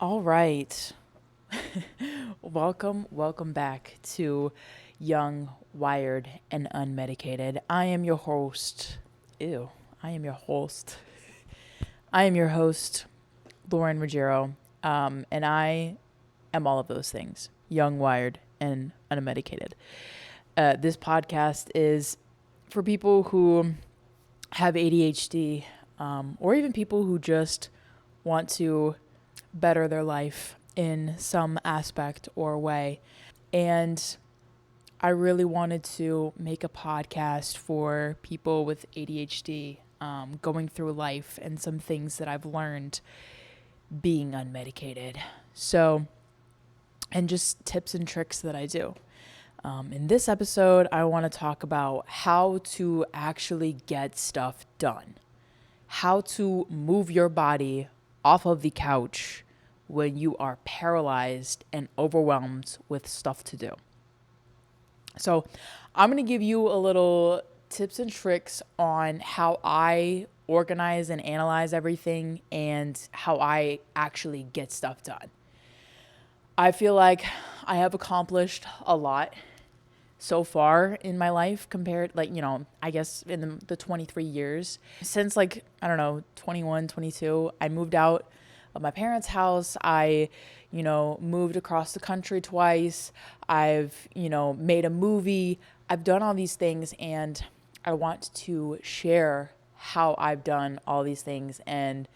All right. Welcome back to Young, Wired, and Unmedicated. I am your host. Ew. I am your host. I am your host, Lauren Ruggiero, and I am all of those things: young, wired, and unmedicated. This podcast is for people who have ADHD, or even people who just want to better their life in some aspect or way. And I really wanted to make a podcast for people with ADHD, going through life and some things that I've learned being unmedicated. So, and just tips and tricks that I do. In this episode, I want to talk about how to actually get stuff done, how to move your body off of the couch when you are paralyzed and overwhelmed with stuff to do. So, I'm going to give you a little tips and tricks on how I organize and analyze everything and how I actually get stuff done. I feel like I have accomplished a lot so far in my life compared, I guess in the 23 years since, 21, 22, I moved out of my parents' house. I moved across the country twice. I've made a movie. I've done all these things, and I want to share how I've done all these things and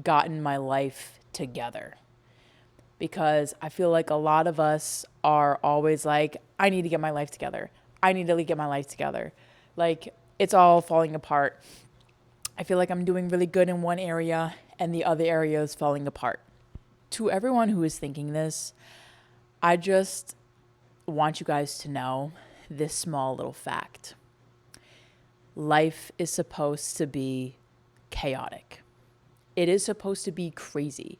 gotten my life together, because I feel like a lot of us are always like, I need to get my life together. I need to get my life together. Like, it's all falling apart. I feel like I'm doing really good in one area and the other area is falling apart. To everyone who is thinking this, I just want you guys to know this small little fact. Life is supposed to be chaotic. It is supposed to be crazy.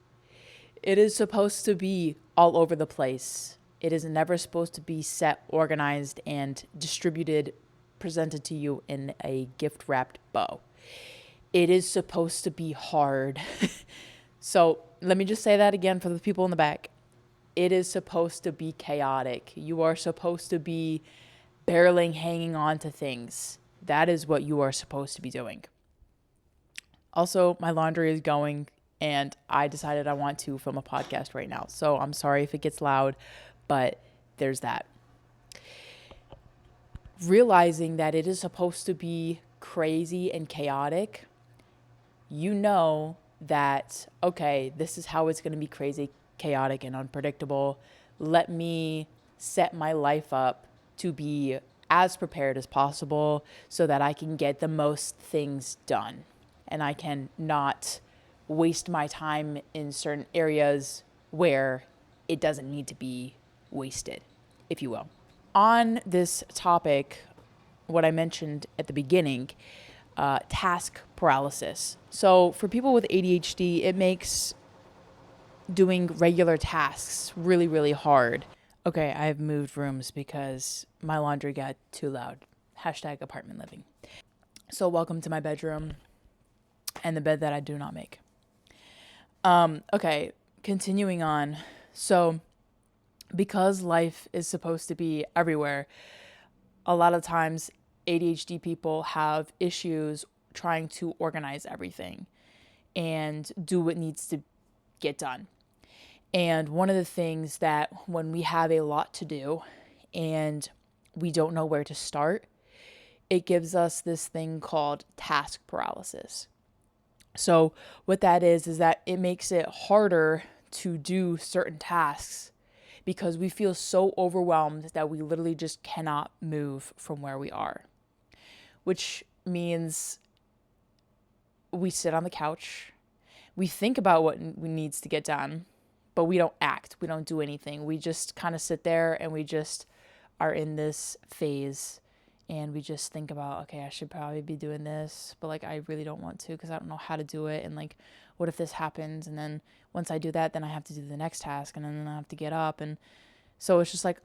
It is supposed to be all over the place. It is never supposed to be set, organized, and distributed, presented to you in a gift-wrapped bow. It is supposed to be hard. So let me just say that again for the people in the back. It is supposed to be chaotic. You are supposed to be barely hanging on to things. That is what you are supposed to be doing. Also, my laundry is going, and I decided I want to film a podcast right now. So I'm sorry if it gets loud, but there's that. Realizing that it is supposed to be crazy and chaotic, you know that, okay, this is how it's going to be crazy, chaotic, and unpredictable. Let me set my life up to be as prepared as possible so that I can get the most things done and I can not waste my time in certain areas where it doesn't need to be wasted, if you will. On this topic, what I mentioned at the beginning, task paralysis. So for people with ADHD, it makes doing regular tasks really, really hard. Okay, I've moved rooms because my laundry got too loud. Hashtag apartment living. So welcome to my bedroom and the bed that I do not make. Okay, continuing on. So because life is supposed to be everywhere, a lot of times ADHD people have issues trying to organize everything and do what needs to get done. And one of the things that when we have a lot to do and we don't know where to start, it gives us this thing called task paralysis. So what that is that it makes it harder to do certain tasks because we feel so overwhelmed that we literally just cannot move from where we are, which means we sit on the couch, we think about what needs to get done, but we don't act, we don't do anything. We just kind of sit there and we just are in this phase and we just think about, okay, I should probably be doing this, but I really don't want to because I don't know how to do it. And what if this happens? And then once I do that, then I have to do the next task and then I have to get up. And so it's just a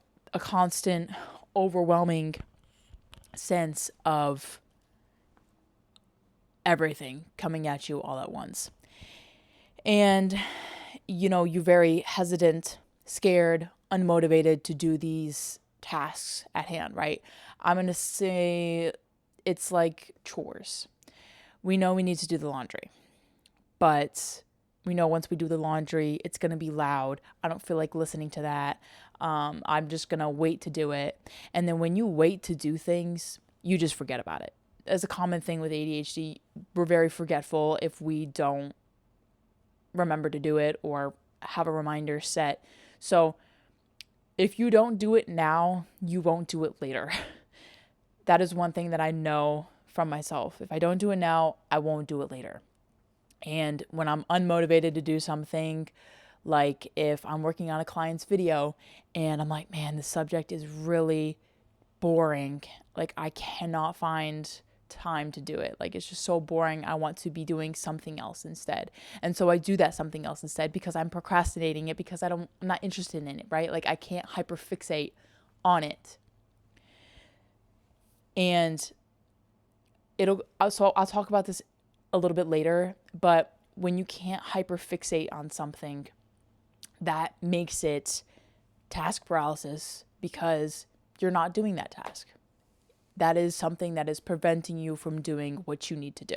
constant overwhelming sense of everything coming at you all at once. And you're very hesitant, scared, unmotivated to do these tasks at hand, right? I'm going to say it's like chores. We know we need to do the laundry, but we know once we do the laundry, it's going to be loud. I don't feel like listening to that. I'm just going to wait to do it. And then when you wait to do things, you just forget about it. As a common thing with ADHD, we're very forgetful if we don't remember to do it or have a reminder set. So if you don't do it now, you won't do it later. That is one thing that I know from myself. If I don't do it now, I won't do it later. And when I'm unmotivated to do something, like if I'm working on a client's video and I'm like, man, the subject is really boring. Like I cannot find time to do it. Like it's just so boring. I want to be doing something else instead. And so I do that something else instead because I'm procrastinating it because I'm not interested in it, right? Like I can't hyperfixate on it. And I'll talk about this a little bit later, but when you can't hyperfixate on something, that makes it task paralysis because you're not doing that task. That is something that is preventing you from doing what you need to do.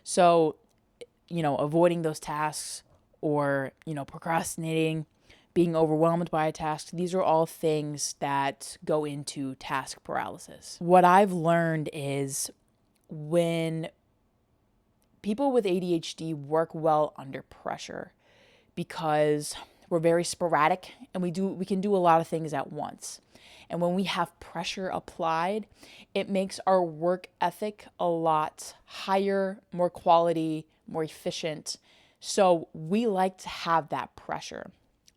So, avoiding those tasks or, procrastinating, being overwhelmed by a task, these are all things that go into task paralysis. What I've learned is when people with ADHD work well under pressure because we're very sporadic and we can do a lot of things at once. And when we have pressure applied, it makes our work ethic a lot higher, more quality, more efficient. So we like to have that pressure.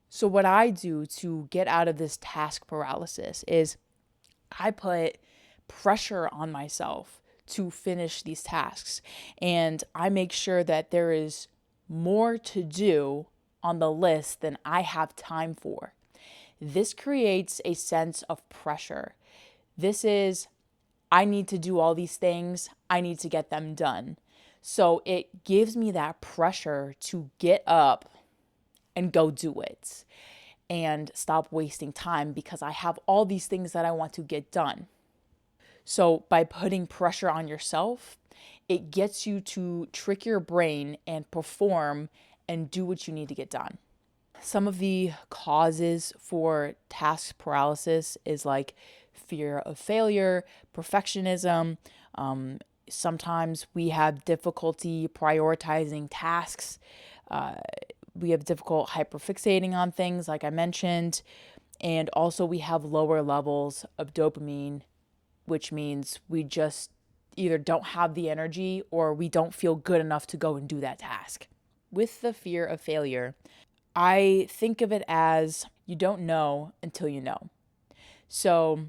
So what I do to get out of this task paralysis is I put pressure on myself to finish these tasks. And I make sure that there is more to do on the list than I have time for. This creates a sense of pressure. This is, I need to do all these things. I need to get them done. So it gives me that pressure to get up and go do it and stop wasting time because I have all these things that I want to get done. So by putting pressure on yourself, it gets you to trick your brain and perform and do what you need to get done. Some of the causes for task paralysis is like fear of failure, perfectionism. Sometimes we have difficulty prioritizing tasks. We have difficult hyperfixating on things, like I mentioned. And also we have lower levels of dopamine, which means we just either don't have the energy or we don't feel good enough to go and do that task. With the fear of failure, I think of it as you don't know until you know. So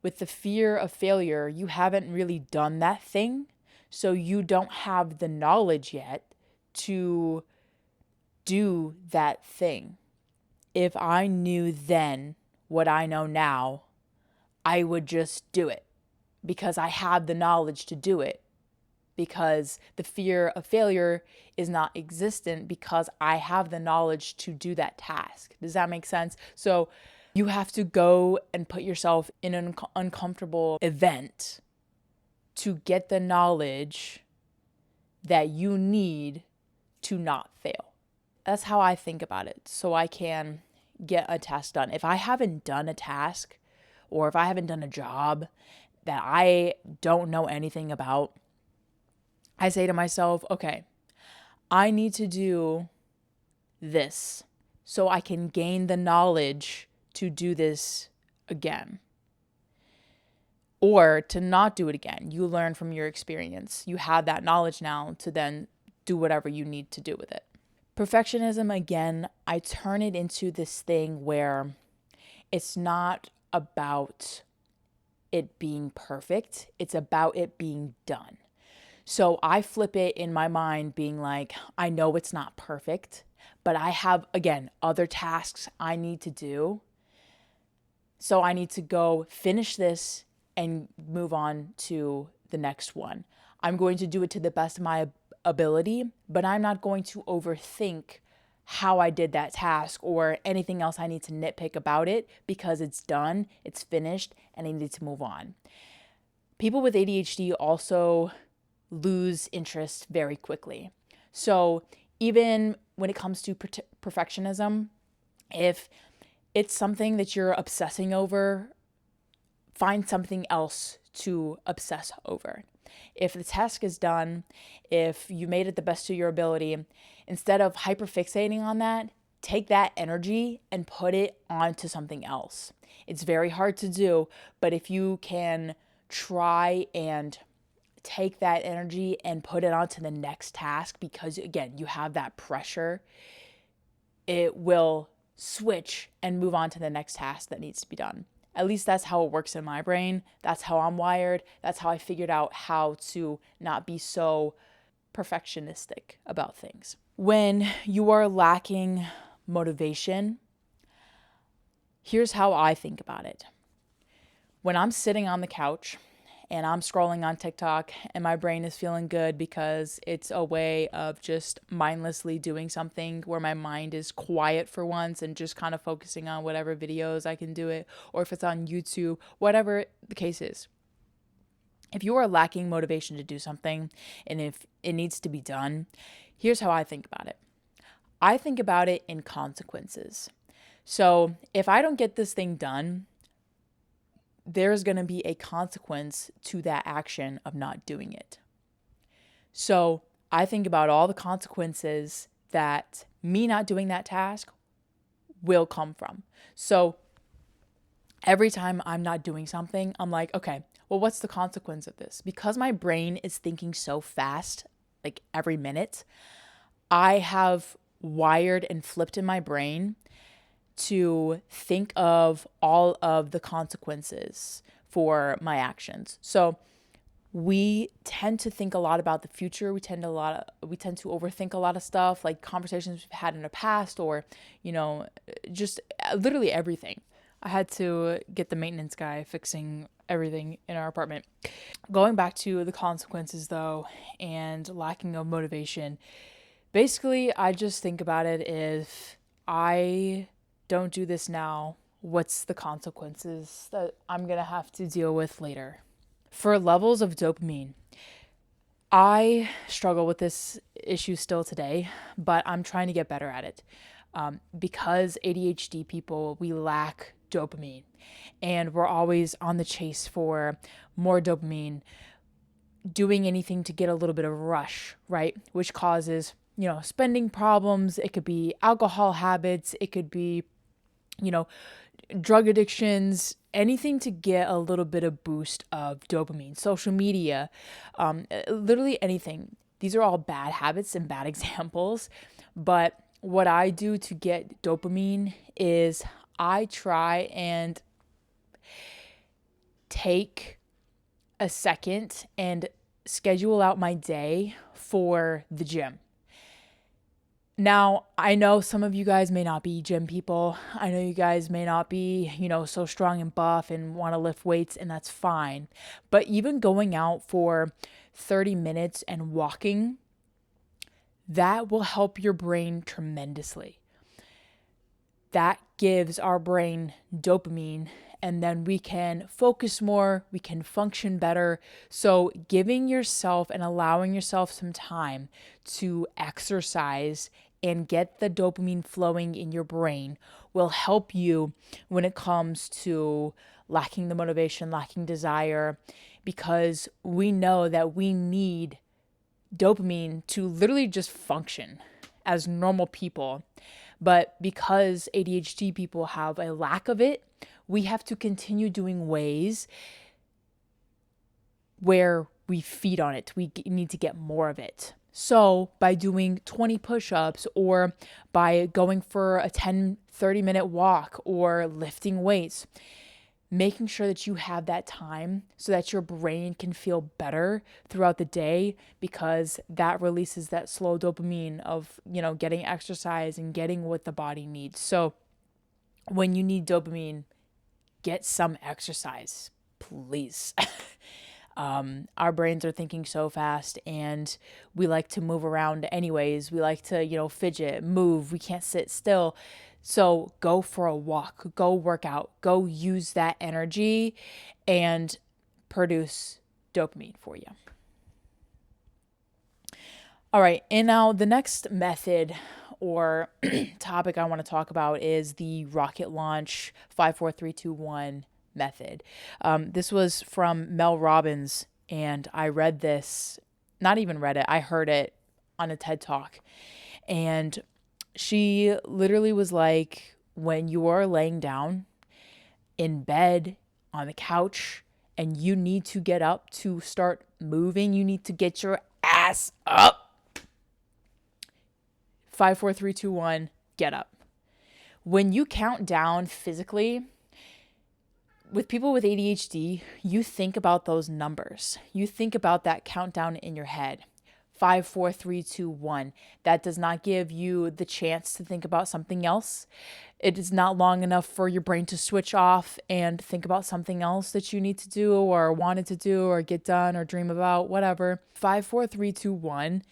with the fear of failure, you haven't really done that thing. So you don't have the knowledge yet to do that thing. If I knew then what I know now, I would just do it because I have the knowledge to do it. Because the fear of failure is not existent because I have the knowledge to do that task. Does that make sense? So you have to go and put yourself in an uncomfortable event to get the knowledge that you need to not fail. That's how I think about it. So I can get a task done. If I haven't done a task or if I haven't done a job that I don't know anything about, I say to myself, okay, I need to do this so I can gain the knowledge to do this again. Or to not do it again. You learn from your experience. You have that knowledge now to then do whatever you need to do with it. Perfectionism, again, I turn it into this thing where it's not about it being perfect. It's about it being done. So I flip it in my mind being like, I know it's not perfect, but I have, again, other tasks I need to do. So I need to go finish this and move on to the next one. I'm going to do it to the best of my ability, but I'm not going to overthink how I did that task or anything else I need to nitpick about it, because it's done, it's finished, and I need to move on. People with ADHD also lose interest very quickly. So even when it comes to perfectionism, if it's something that you're obsessing over, find something else to obsess over. If the task is done, if you made it the best of your ability, instead of hyperfixating on that, take that energy and put it onto something else. It's very hard to do, but if you can try and take that energy and put it onto the next task, because again, you have that pressure, it will switch and move on to the next task that needs to be done. At least that's how it works in my brain. That's how I'm wired. That's how I figured out how to not be so perfectionistic about things. When you are lacking motivation, here's how I think about it. When I'm sitting on the couch and I'm scrolling on TikTok and my brain is feeling good because it's a way of just mindlessly doing something where my mind is quiet for once and just kind of focusing on whatever videos I can do it, or if it's on YouTube, whatever the case is. If you are lacking motivation to do something and if it needs to be done, here's how I think about it. I think about it in consequences. So if I don't get this thing done, there's going to be a consequence to that action of not doing it. So I think about all the consequences that me not doing that task will come from. So every time I'm not doing something, I'm like, okay, well, what's the consequence of this? Because my brain is thinking so fast, like every minute, I have wired and flipped in my brain to think of all of the consequences for my actions. So we tend to think a lot about the future. We tend to overthink a lot of stuff, like conversations we've had in the past, or just literally everything. I had to get the maintenance guy fixing everything in our apartment. Going back to the consequences though, and lacking of motivation, basically I just think about it, if I don't do this now, what's the consequences that I'm going to have to deal with later? For levels of dopamine, I struggle with this issue still today, but I'm trying to get better at it. Because ADHD people, we lack dopamine and we're always on the chase for more dopamine, doing anything to get a little bit of rush, right? Which causes, spending problems. It could be alcohol habits. It could be drug addictions, anything to get a little bit of boost of dopamine, social media, literally anything. These are all bad habits and bad examples. But what I do to get dopamine is I try and take a second and schedule out my day for the gym. Now, I know some of you guys may not be gym people. I know you guys may not be, so strong and buff and want to lift weights, and that's fine. But even going out for 30 minutes and walking, that will help your brain tremendously. That gives our brain dopamine, and then we can focus more, we can function better. So giving yourself and allowing yourself some time to exercise and get the dopamine flowing in your brain will help you when it comes to lacking the motivation, lacking desire, because we know that we need dopamine to literally just function as normal people. But because ADHD people have a lack of it, we have to continue doing ways where we feed on it. We need to get more of it. So by doing 20 push-ups, or by going for a 30 minute walk, or lifting weights, making sure that you have that time so that your brain can feel better throughout the day, because that releases that slow dopamine of, getting exercise and getting what the body needs. So when you need dopamine, get some exercise, please. Our brains are thinking so fast, and we like to move around anyways. We like to, fidget, move. We can't sit still. So go for a walk, go work out, go use that energy and produce dopamine for you. All right. And now the next method or topic I want to talk about is the rocket launch 5, 4, 3, 2, 1 method. This was from Mel Robbins, and I read this, not even read it, I heard it on a TED Talk. And she literally was like, when you are laying down in bed, on the couch, and you need to get up to start moving, you need to get your ass up. 5, 4, 3, 2, 1, get up. When you count down physically, with people with ADHD, you think about those numbers. You think about that countdown in your head. 5, 4, 3, 2, 1. That does not give you the chance to think about something else. It is not long enough for your brain to switch off and think about something else that you need to do or wanted to do or get done or dream about, whatever. 5, 4, 3, 2, 1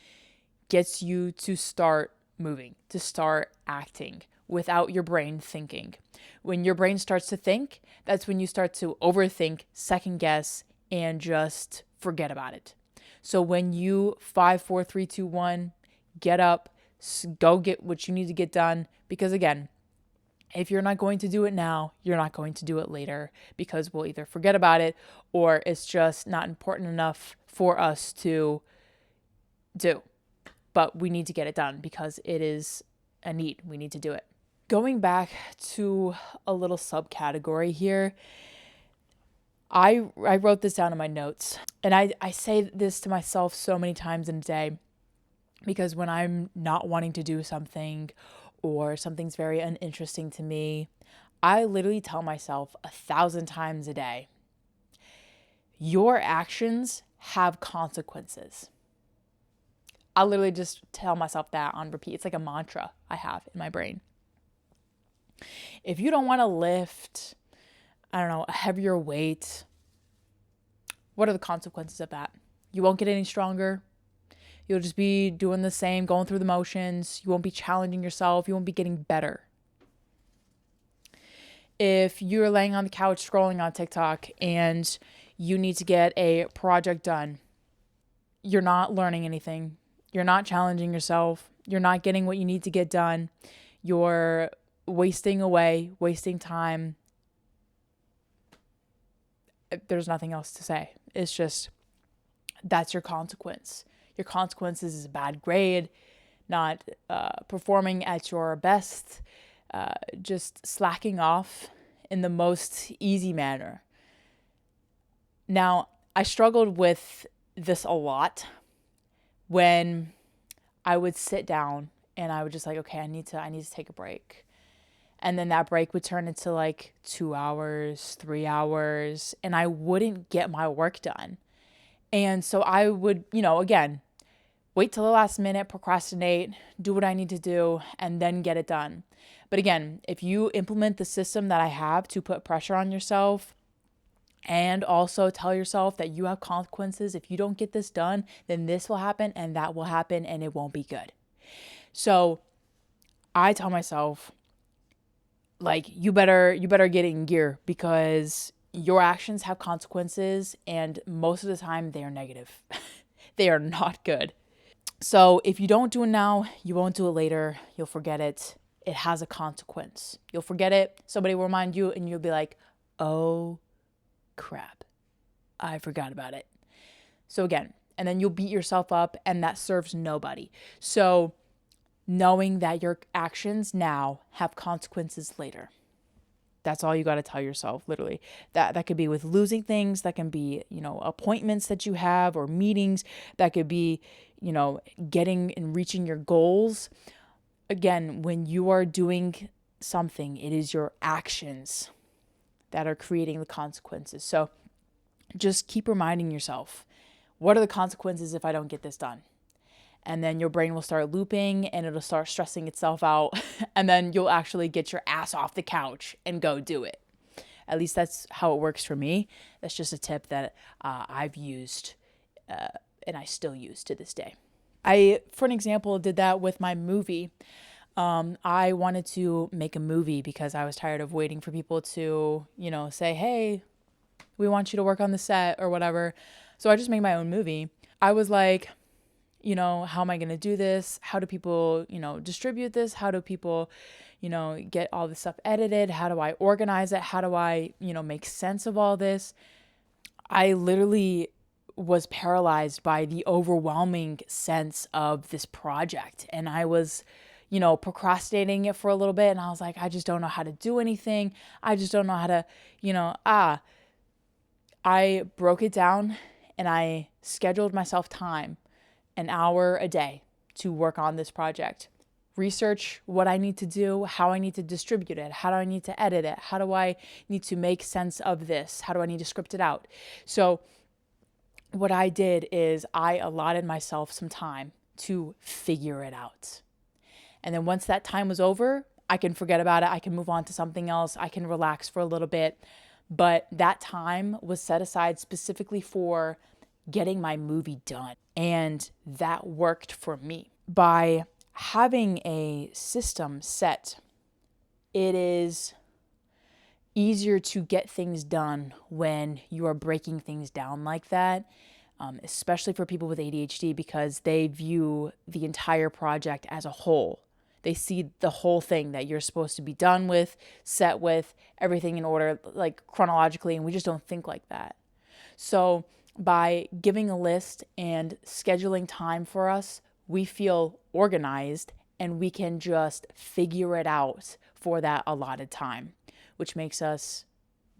gets you to start moving, to start acting without your brain thinking. When your brain starts to think, that's when you start to overthink, second guess, and just forget about it. So when you 5, 4, 3, 2, 1, get up, go get what you need to get done. Because again, if you're not going to do it now, you're not going to do it later, because we'll either forget about it or it's just not important enough for us to do. But we need to get it done because it is a need. We need to do it. Going back to a little subcategory here, I wrote this down in my notes, and I say this to myself so many times in a day, because when I'm not wanting to do something or something's very uninteresting to me, I literally tell myself 1,000 times a day, your actions have consequences. I literally just tell myself that on repeat. It's like a mantra I have in my brain. If you don't want to lift, a heavier weight, what are the consequences of that? You won't get any stronger. You'll just be doing the same, going through the motions. You won't be challenging yourself. You won't be getting better. If you're laying on the couch scrolling on TikTok and you need to get a project done, you're not learning anything. You're not challenging yourself. You're not getting what you need to get done. You're wasting away, wasting time. There's nothing else to say. It's just, that's your consequence. Your consequence is a bad grade, not performing at your best, just slacking off in the most easy manner. Now, I struggled with this a lot when I would sit down and I would just like, okay, I need to take a break. And then that break would turn into like 2 hours, 3 hours, and I wouldn't get my work done. And so I would, again, wait till the last minute, procrastinate, do what I need to do, and then get it done. But again, if you implement the system that I have to put pressure on yourself, and also tell yourself that you have consequences. If you don't get this done, then this will happen and that will happen and it won't be good. So I tell myself, like, you better get in gear, because your actions have consequences, and most of the time they are negative. They are not good. So if you don't do it now, you won't do it later. You'll forget it. It has a consequence. You'll forget it. Somebody will remind you and you'll be like, oh, crap, I forgot about it. So again, and then you'll beat yourself up, and that serves nobody. So knowing that your actions now have consequences later. That's all you got to tell yourself, literally. That could be with losing things. That can be, appointments that you have or meetings. That could be, getting and reaching your goals. Again, when you are doing something, it is your actions that are creating the consequences. So just keep reminding yourself, what are the consequences if I don't get this done? And then your brain will start looping and it'll start stressing itself out. And then you'll actually get your ass off the couch and go do it. At least that's how it works for me. That's just a tip that I've used and I still use to this day. I, for an example, did that with my movie. I wanted to make a movie because I was tired of waiting for people to, say, hey, we want you to work on the set or whatever. So I just made my own movie. I was like, how am I going to do this? How do people, distribute this? How do people, get all this stuff edited? How do I organize it? How do I, make sense of all this? I literally was paralyzed by the overwhelming sense of this project. And I was, procrastinating it for a little bit. And I was like, I just don't know how to do anything. I just don't know how to, I broke it down and I scheduled myself time, an hour a day, to work on this project. Research what I need to do, how I need to distribute it, how do I need to edit it, how do I need to make sense of this, how do I need to script it out. So what I did is I allotted myself some time to figure it out. And then once that time was over, I can forget about it. I can move on to something else. I can relax for a little bit. But that time was set aside specifically for getting my movie done. And that worked for me. By having a system set, it is easier to get things done when you are breaking things down like that, especially for people with ADHD, because they view the entire project as a whole. They see the whole thing that you're supposed to be done with, set with, everything in order, like chronologically, and we just don't think like that. So by giving a list and scheduling time for us, we feel organized and we can just figure it out for that allotted time, which makes us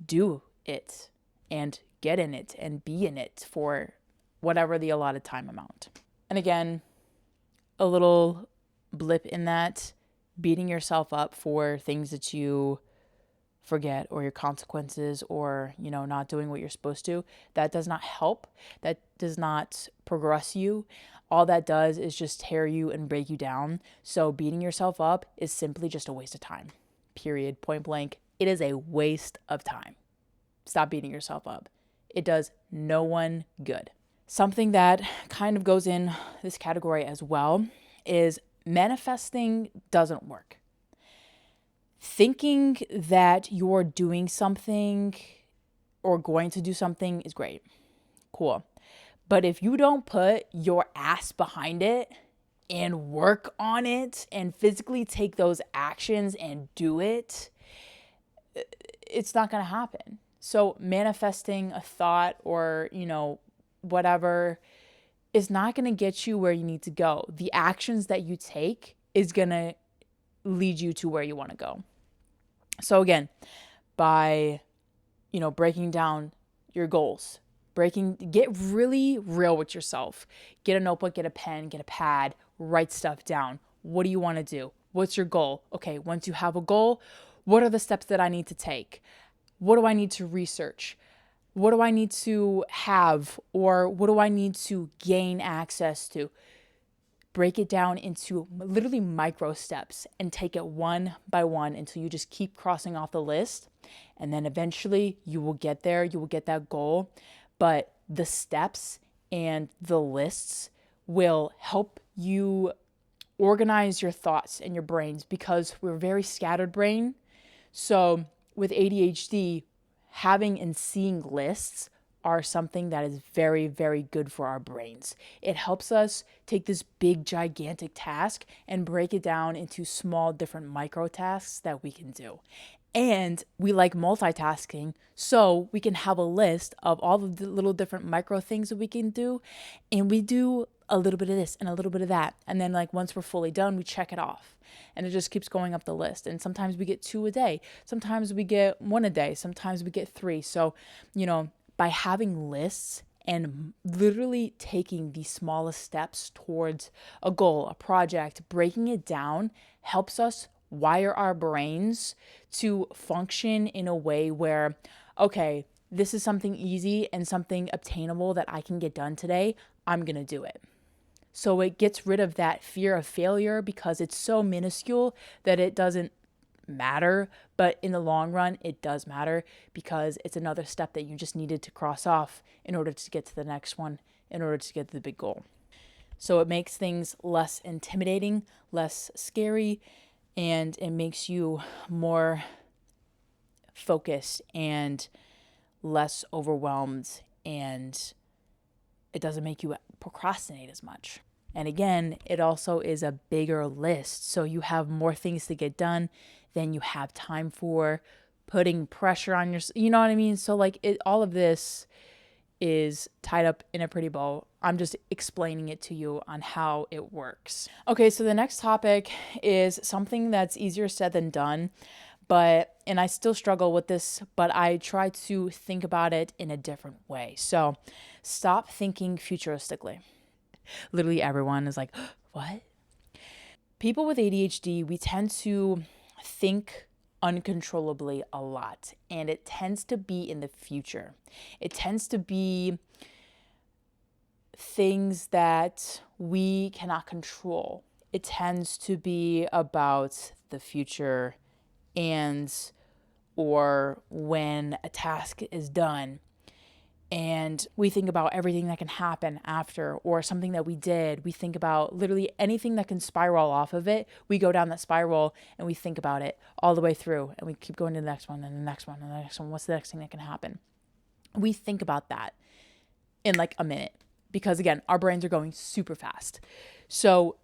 do it and get in it and be in it for whatever the allotted time amount. And again, a little blip in that, beating yourself up for things that you forget or your consequences or, not doing what you're supposed to, that does not help. That does not progress you. All that does is just tear you and break you down. So beating yourself up is simply just a waste of time. Period. Point blank. It is a waste of time. Stop beating yourself up. It does no one good. Something that kind of goes in this category as well is manifesting doesn't work. Thinking that you're doing something or going to do something is great. Cool. But if you don't put your ass behind it and work on it and physically take those actions and do it, it's not going to happen. So manifesting a thought or, whatever is not going to get you where you need to go. The actions that you take is going to lead you to where you want to go. So again, by, breaking down your goals, get really real with yourself. Get a notebook, get a pen, get a pad, write stuff down. What do you want to do? What's your goal? Okay, once you have a goal, what are the steps that I need to take? What do I need to research? What do I need to have, or what do I need to gain access to? Break it down into literally micro steps and take it one by one until you just keep crossing off the list. And then eventually you will get there. You will get that goal. But the steps and the lists will help you organize your thoughts and your brains, because we're very scattered brain. So with ADHD, having and seeing lists are something that is very, very good for our brains. It helps us take this big, gigantic task and break it down into small, different micro tasks that we can do. And we like multitasking, so we can have a list of all of the little different micro things that we can do, and we do a little bit of this and a little bit of that. And then once we're fully done, we check it off. And it just keeps going up the list. And sometimes we get 2 a day. Sometimes we get 1 a day. Sometimes we get 3. So, by having lists and literally taking the smallest steps towards a goal, a project, breaking it down helps us wire our brains to function in a way where, okay, this is something easy and something obtainable that I can get done today. I'm going to do it. So it gets rid of that fear of failure because it's so minuscule that it doesn't matter, but in the long run, it does matter because it's another step that you just needed to cross off in order to get to the next one, in order to get to the big goal. So it makes things less intimidating, less scary, and it makes you more focused and less overwhelmed, and it doesn't make you procrastinate as much. And again, it also is a bigger list. So you have more things to get done than you have time for, putting pressure on yourself. You know what I mean? So like all of this is tied up in a pretty bow. I'm just explaining it to you on how it works. Okay, so the next topic is something that's easier said than done, and I still struggle with this, but I try to think about it in a different way. So stop thinking futuristically. Literally everyone is like, what? People with ADHD, we tend to think uncontrollably a lot, and it tends to be in the future. It tends to be things that we cannot control. It tends to be about the future or when a task is done. And we think about everything that can happen after, or something that we did. We think about literally anything that can spiral off of it. We go down that spiral and we think about it all the way through. And we keep going to the next one and the next one and the next one. What's the next thing that can happen? We think about that in like a minute because, again, our brains are going super fast. So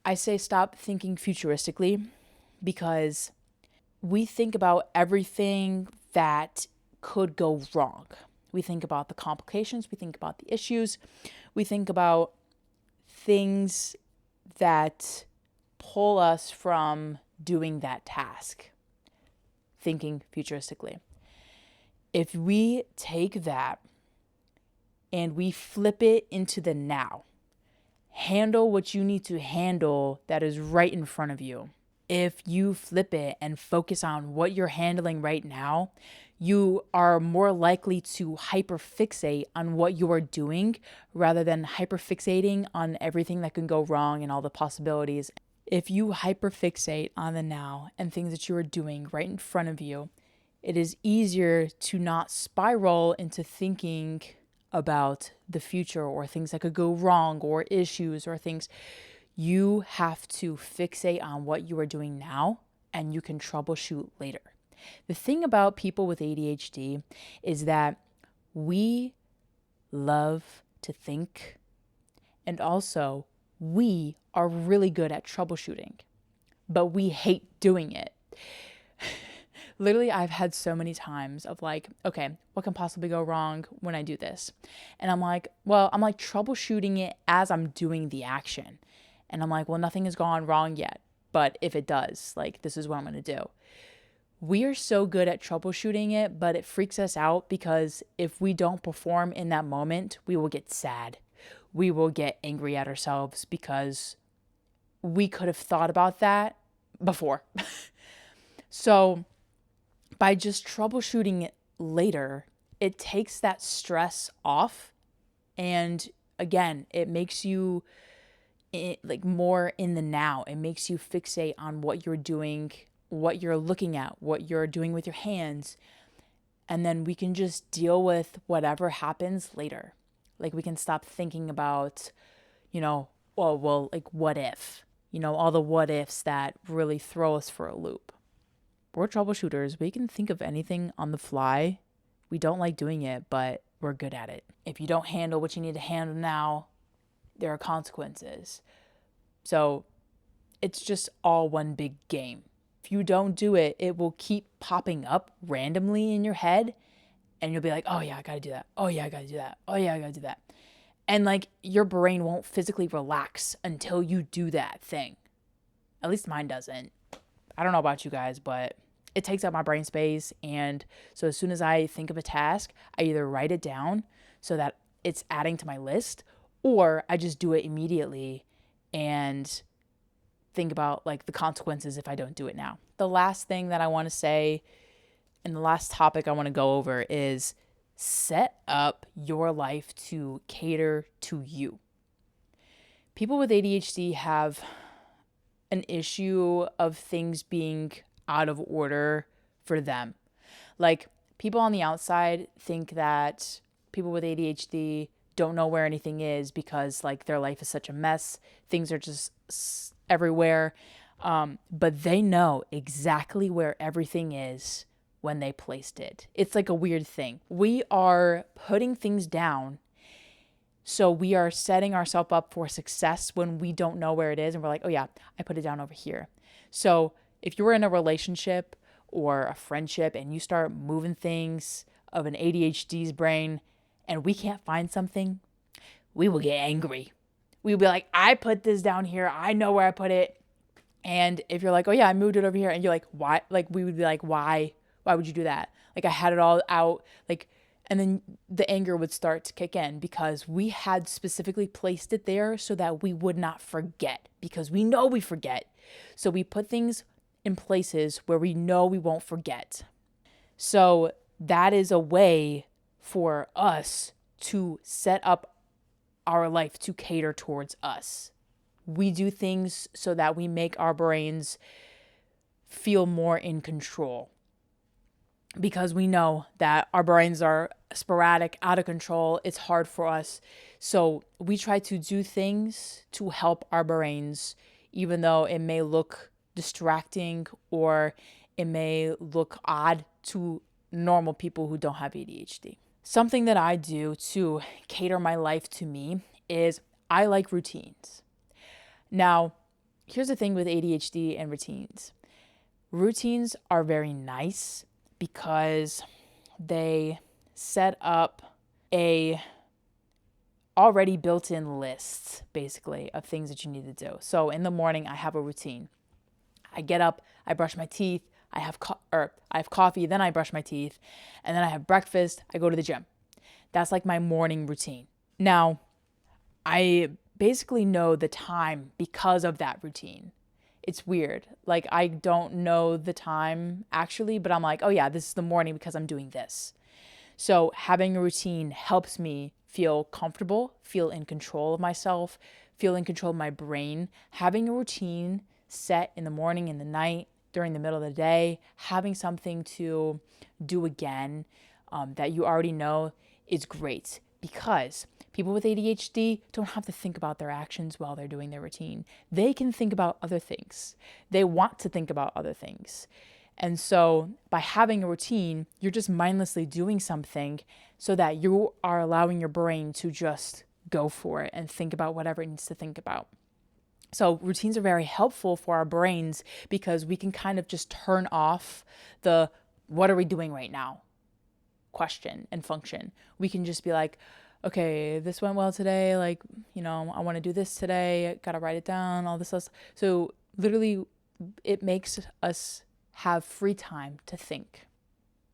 I say stop thinking futuristically because we think about everything that could go wrong. We think about the complications, we think about the issues, we think about things that pull us from doing that task, thinking futuristically. If we take that and we flip it into the now, handle what you need to handle that is right in front of you. If you flip it and focus on what you're handling right now, you are more likely to hyperfixate on what you are doing rather than hyperfixating on everything that can go wrong and all the possibilities. If you hyperfixate on the now and things that you are doing right in front of you, it is easier to not spiral into thinking about the future or things that could go wrong or issues or things. You have to fixate on what you are doing now, and you can troubleshoot later. The thing about people with ADHD is that we love to think, and also we are really good at troubleshooting, but we hate doing it. Literally, I've had so many times of like, okay, what can possibly go wrong when I do this? And I'm like troubleshooting it as I'm doing the action. And I'm like, well, nothing has gone wrong yet, but if it does, like, this is what I'm going to do. We are so good at troubleshooting it, but it freaks us out because if we don't perform in that moment, we will get sad. We will get angry at ourselves because we could have thought about that before. So by just troubleshooting it later, it takes that stress off. And again, it makes you like more in the now. It makes you fixate on what you're doing, what you're looking at, what you're doing with your hands. And then we can just deal with whatever happens later. Like we can stop thinking about, like what if, all the what ifs that really throw us for a loop. We're troubleshooters. We can think of anything on the fly. We don't like doing it, but we're good at it. If you don't handle what you need to handle now, there are consequences. So it's just all one big game. If you don't do it, it will keep popping up randomly in your head. And you'll be like, oh yeah, I gotta do that. Oh yeah, I gotta do that. Oh yeah, I gotta do that. And like your brain won't physically relax until you do that thing. At least mine doesn't. I don't know about you guys, but it takes up my brain space. And so as soon as I think of a task, I either write it down so that it's adding to my list, or I just do it immediately and think about like the consequences if I don't do it now. The last thing that I want to say and the last topic I want to go over is set up your life to cater to you. People with ADHD have an issue of things being out of order for them. Like, people on the outside think that people with ADHD don't know where anything is because, like, their life is such a mess. Things are just everywhere. But they know exactly where everything is when they placed it. It's like a weird thing. We are putting things down, so we are setting ourselves up for success when we don't know where it is. And we're like, oh yeah, I put it down over here. So if you're in a relationship or a friendship and you start moving things of an ADHD's brain and we can't find something, we will get angry. We will be like, I put this down here. I know where I put it. And if you're like, oh yeah, I moved it over here. And you're like, why? Like, we would be like, why? Why would you do that? Like, I had it all out. Like, and then the anger would start to kick in because we had specifically placed it there so that we would not forget, because we know we forget. So we put things in places where we know we won't forget. So that is a way for us to set up our life to cater towards us. We do things so that we make our brains feel more in control, because we know that our brains are sporadic, out of control. It's hard for us. So we try to do things to help our brains, even though it may look distracting or it may look odd to normal people who don't have ADHD. Something that I do to cater my life to me is I like routines. Now, here's the thing with ADHD and routines. Routines are very nice because they set up a already built-in list, basically, of things that you need to do. So in the morning, I have a routine. I get up, I brush my teeth, I have coffee, then I brush my teeth, and then I have breakfast, I go to the gym. That's like my morning routine. Now, I basically know the time because of that routine. It's weird. Like, I don't know the time actually, but I'm like, oh yeah, this is the morning because I'm doing this. So having a routine helps me feel comfortable, feel in control of myself, feel in control of my brain. Having a routine set in the morning, in the night, during the middle of the day, having something to do again that you already know is great, because people with ADHD don't have to think about their actions while they're doing their routine. They can think about other things. They want to think about other things. And so by having a routine, you're just mindlessly doing something so that you are allowing your brain to just go for it and think about whatever it needs to think about. So routines are very helpful for our brains because we can kind of just turn off the what are we doing right now question and function. We can just be like, okay, this went well today. Like, I want to do this today. Got to write it down, all this stuff. So literally it makes us have free time to think.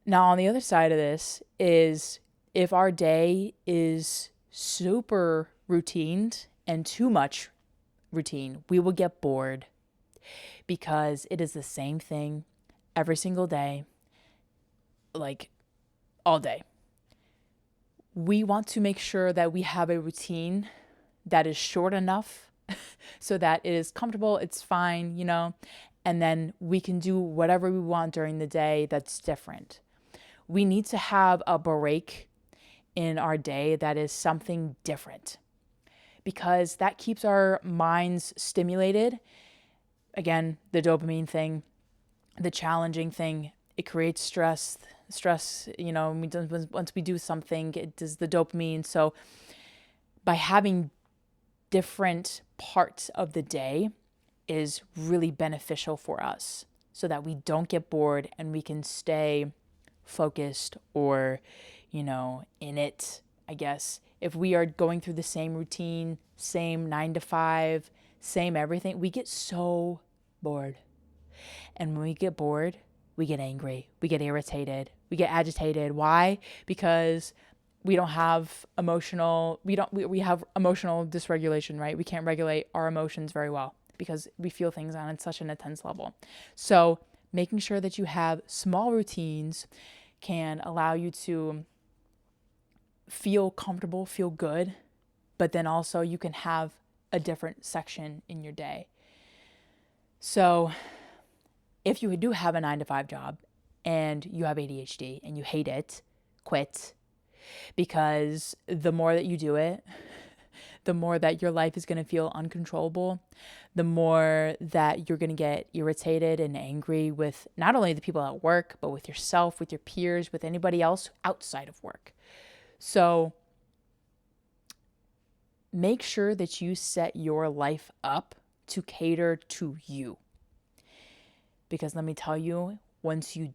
Now, on the other side of this is if our day is super routined and too much routine, we will get bored because it is the same thing every single day, like all day. We want to make sure that we have a routine that is short enough so that it is comfortable, it's fine, and then we can do whatever we want during the day that's different. We need to have a break in our day that is something different, because that keeps our minds stimulated. Again, the dopamine thing, the challenging thing, it creates stress, once we do something, it does the dopamine. So by having different parts of the day is really beneficial for us so that we don't get bored and we can stay focused or, in it, I guess. If we are going through the same routine, same 9 to 5, same everything, we get so bored. And when we get bored, we get angry, we get irritated, we get agitated. Why? Because we don't have we have emotional dysregulation, right? We can't regulate our emotions very well because we feel things on such an intense level. So making sure that you have small routines can allow you to feel comfortable, feel good, but then also you can have a different section in your day. So if you do have a 9 to 5 job and you have ADHD and you hate it, quit. Because the more that you do it, the more that your life is going to feel uncontrollable, the more that you're going to get irritated and angry with not only the people at work, but with yourself, with your peers, with anybody else outside of work. So make sure that you set your life up to cater to you. Because let me tell you, once you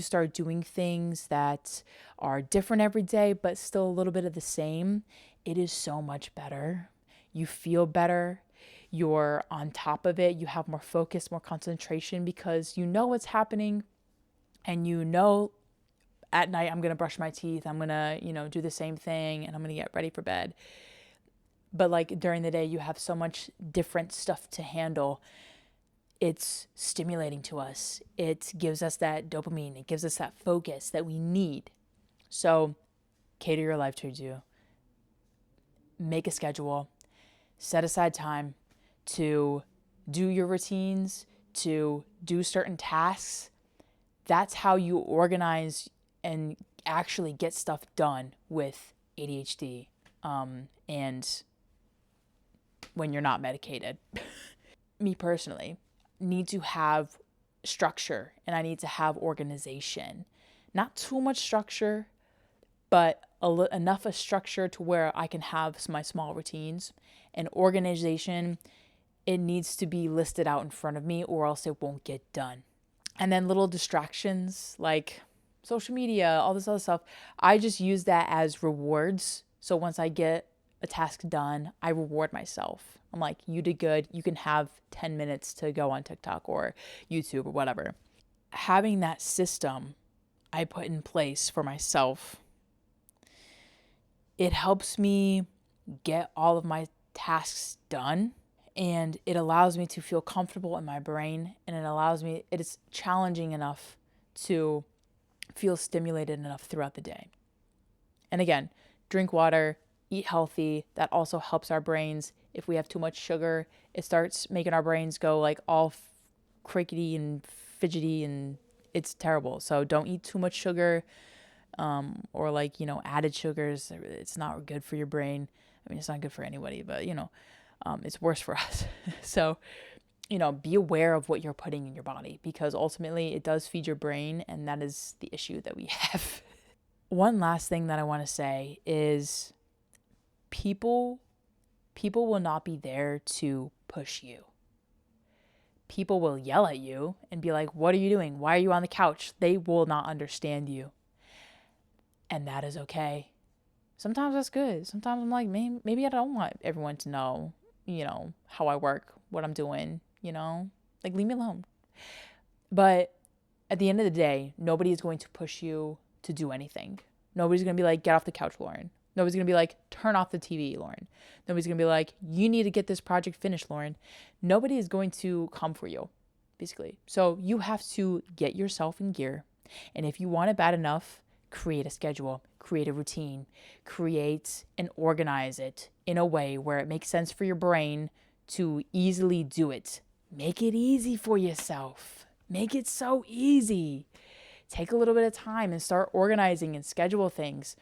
start doing things that are different every day, but still a little bit of the same, it is so much better. You feel better. You're on top of it. You have more focus, more concentration because you know what's happening and you know at night I'm going to brush my teeth. I'm going to, do the same thing and I'm going to get ready for bed. But like during the day, you have so much different stuff to handle. It's stimulating to us. It gives us that dopamine. It gives us that focus that we need. So cater your life towards you. Make a schedule. Set aside time to do your routines, to do certain tasks. That's how you organize and actually get stuff done with ADHD and when you're not medicated. Me personally need to have structure and I need to have organization. Not too much structure, but enough of structure to where I can have my small routines. And organization, it needs to be listed out in front of me or else it won't get done. And then little distractions like social media, all this other stuff, I just use that as rewards. So once I get a task done, I reward myself. I'm like, you did good. You can have 10 minutes to go on TikTok or YouTube or whatever. Having that system I put in place for myself, it helps me get all of my tasks done and it allows me to feel comfortable in my brain and it is challenging enough to feel stimulated enough throughout the day. And again, drink water, eat healthy. That also helps our brains. If we have too much sugar, it starts making our brains go like all crickety and fidgety and it's terrible. So don't eat too much sugar or added sugars. It's not good for your brain. I mean, it's not good for anybody, but it's worse for us. So, be aware of what you're putting in your body because ultimately it does feed your brain and that is the issue that we have. One last thing that I want to say is people will not be there to push you. People will yell at you and be like, "What are you doing? Why are you on the couch?" They will not understand you. And that is okay. Sometimes that's good. Sometimes I'm like, maybe I don't want everyone to know, how I work, what I'm doing, like leave me alone. But at the end of the day, nobody is going to push you to do anything. Nobody's going to be like, get off the couch, Lauren. Nobody's going to be like, turn off the TV, Lauren. Nobody's going to be like, you need to get this project finished, Lauren. Nobody is going to come for you, basically. So you have to get yourself in gear. And if you want it bad enough, create a schedule, create a routine, create and organize it in a way where it makes sense for your brain to easily do it. Make it easy for yourself. Make it so easy. Take a little bit of time and start organizing and schedule things.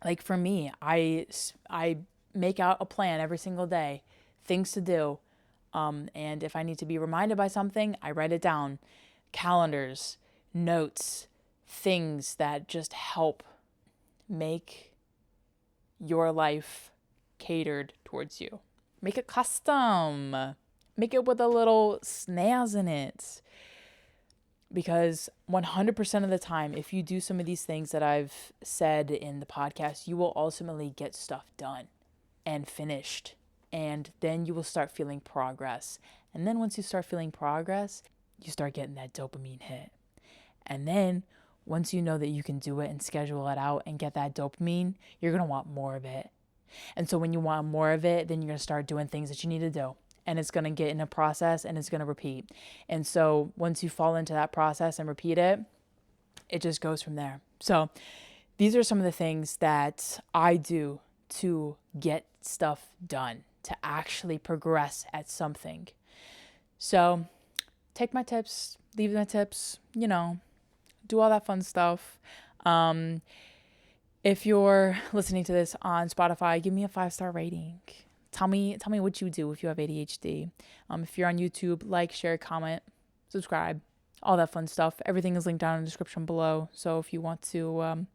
Like for me, I make out a plan every single day, things to do. And if I need to be reminded by something, I write it down. Calendars, notes, things that just help make your life catered towards you. Make it custom. Make it with a little snaz in it. Because 100% of the time, if you do some of these things that I've said in the podcast, you will ultimately get stuff done and finished. And then you will start feeling progress. And then once you start feeling progress, you start getting that dopamine hit. And then once you know that you can do it and schedule it out and get that dopamine, you're going to want more of it. And so when you want more of it, then you're going to start doing things that you need to do. And it's going to get in a process and it's going to repeat. And so once you fall into that process and repeat it, it just goes from there. So these are some of the things that I do to get stuff done, to actually progress at something. So take my tips, leave my tips, do all that fun stuff. If you're listening to this on Spotify, give me a 5-star rating. Tell me what you do if you have ADHD. If you're on YouTube, like, share, comment, subscribe, all that fun stuff. Everything is linked down in the description below. So if you want to,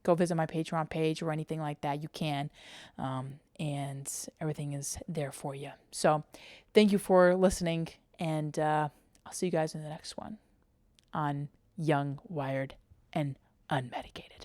go visit my Patreon page or anything like that, you can. And everything is there for you. So thank you for listening. And I'll see you guys in the next one on Young, Wired, and Unmedicated.